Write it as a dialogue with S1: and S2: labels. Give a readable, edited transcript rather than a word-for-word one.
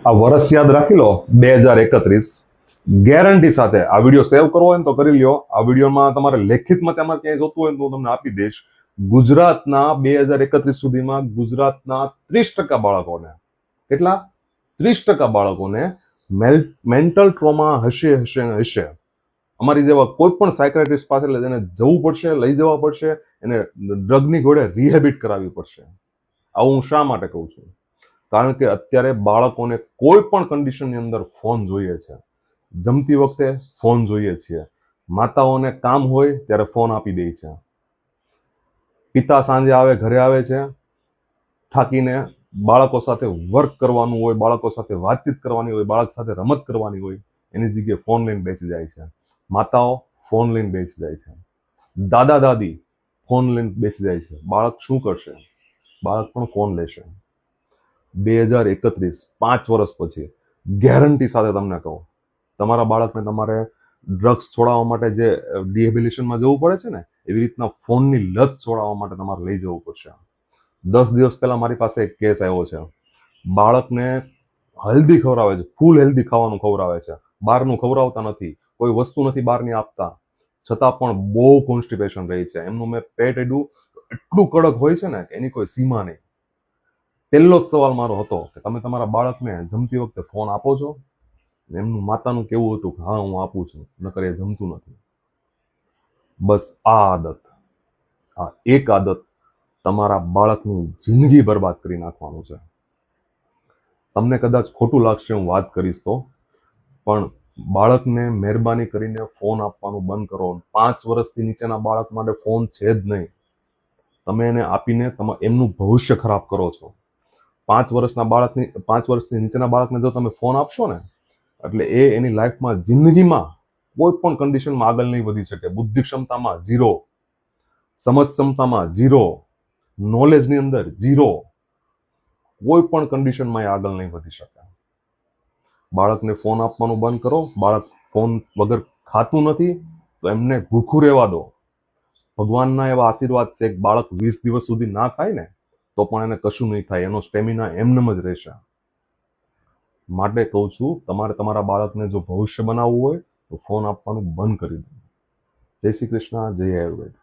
S1: આ વર્ષ યાદ રાખી લો 2031 ગેરંટી સાથે આ વિડીયો સેવ કરવો હોય ને તો કરી લ્યો. આ વિડીયોમાં તમારે લેખિતમાં તમારે ક્યાંય જોતું હોય તો હું તમને આપી દઈશ. ગુજરાતના 2031 સુધીમાં ગુજરાતના 30% બાળકોને, કેટલા 30% બાળકોને મેન્ટલ ટ્રોમા હશે. અમારી જેવા કોઈ પણ સાયકાટ્રિસ્ટ પાસે એને જવું પડશે, લઈ જવા પડશે, એને ડ્રગની ઘોડે રિહેબિટ કરાવવી પડશે. આવું હું શા માટે કહું છું? કારણ કે અત્યારે બાળકોને કોઈ પણ કન્ડિશનની અંદર ફોન જોઈએ છે. જમતી વખતે ફોન જોઈએ છે. માતાઓને કામ હોય ત્યારે ફોન આપી દે છે. પિતા સાંજે આવે, ઘરે આવે છે થાકીને, બાળકો સાથે વર્ક કરવાનું હોય, બાળકો સાથે વાતચીત કરવાની હોય, બાળક સાથે રમત કરવાની હોય, એની જગ્યાએ ફોન લઈને બેસી જાય છે. માતાઓ ફોન લઈને બેસી જાય છે. દાદા દાદી ફોન લઈને બેસી જાય છે. બાળક શું કરશે? બાળક પણ ફોન લેશે. 2031 5 વર્ષ પછી ગેરંટી સાથે તમને કહું, તમારા બાળકને તમારે ડ્રગ્સ છોડાવવા માટે જે ડિહેબિલિટેશનમાં જવું પડે છે ને, એવી રીતના ફોનની લત છોડાવવા માટે તમારે લઈ જવું પડશે. 10 દિવસ પહેલા મારી પાસે એક કેસ આવ્યો છે. બાળકને હેલ્ધી ખવડાવે છે, ફૂલ હેલ્ધી ખાવાનું ખવડાવે છે, બહારનું ખવડાવતા નથી, કોઈ વસ્તુ નથી બહારની આપતા, છતાં પણ બહુ કોન્સ્ટિપેશન રહી છે. એમનું મેં પેટ એડું એટલું કડક હોય છે ને કે એની કોઈ સીમા નહીં. પહેલો જ સવાલ મારો હતો કે તમે તમારા બાળકને જમતી વખતે ફોન આપો છો? એમનું માતાનું કેવું હતું કે હા હું આપું છું, નકર એ જમતું નથી. બસ આ એક આદત તમારા બાળકની જિંદગી બરબાદ કરી નાખવાનું છે. તમને કદાચ ખોટું લાગશે હું વાત કરીશ તો, પણ બાળકને મહેરબાની કરીને ફોન આપવાનું બંધ કરો. 5 વર્ષથી નીચેના બાળક માટે ફોન છે જ નહીં. તમે એને આપીને એમનું ભવિષ્ય ખરાબ કરો છો. 5 વર્ષથી નીચેના બાળકને જો તમે ફોન આપશો ને, એટલે એ એની લાઈફમાં, જિંદગીમાં કોઈ પણ કન્ડિશનમાં આગળ નહીં વધી શકે. બુદ્ધિ ક્ષમતામાં 0, સમજ ક્ષમતામાં 0, નોલેજની અંદર 0, કોઈ પણ કન્ડિશનમાં એ આગળ નહીં વધી શકે. બાળકને ફોન આપવાનું બંધ કરો. બાળક ફોન વગર ખાતું નથી તો એમને ભૂખું રહેવા દો. ભગવાનના એવા આશીર્વાદ છે કે બાળક 20 દિવસ સુધી ના ખાય ને તો પણ એને કશું નહીં થાય, એનો સ્ટેમિના એમનેમ જ રહેશે. માટે કહું છું, તમારે તમારા બાળકને જો ભવિષ્ય બનાવવું હોય તો ફોન આપવાનું બંધ કરી દો. જય શ્રી કૃષ્ણ, જય આયુર્વેદ.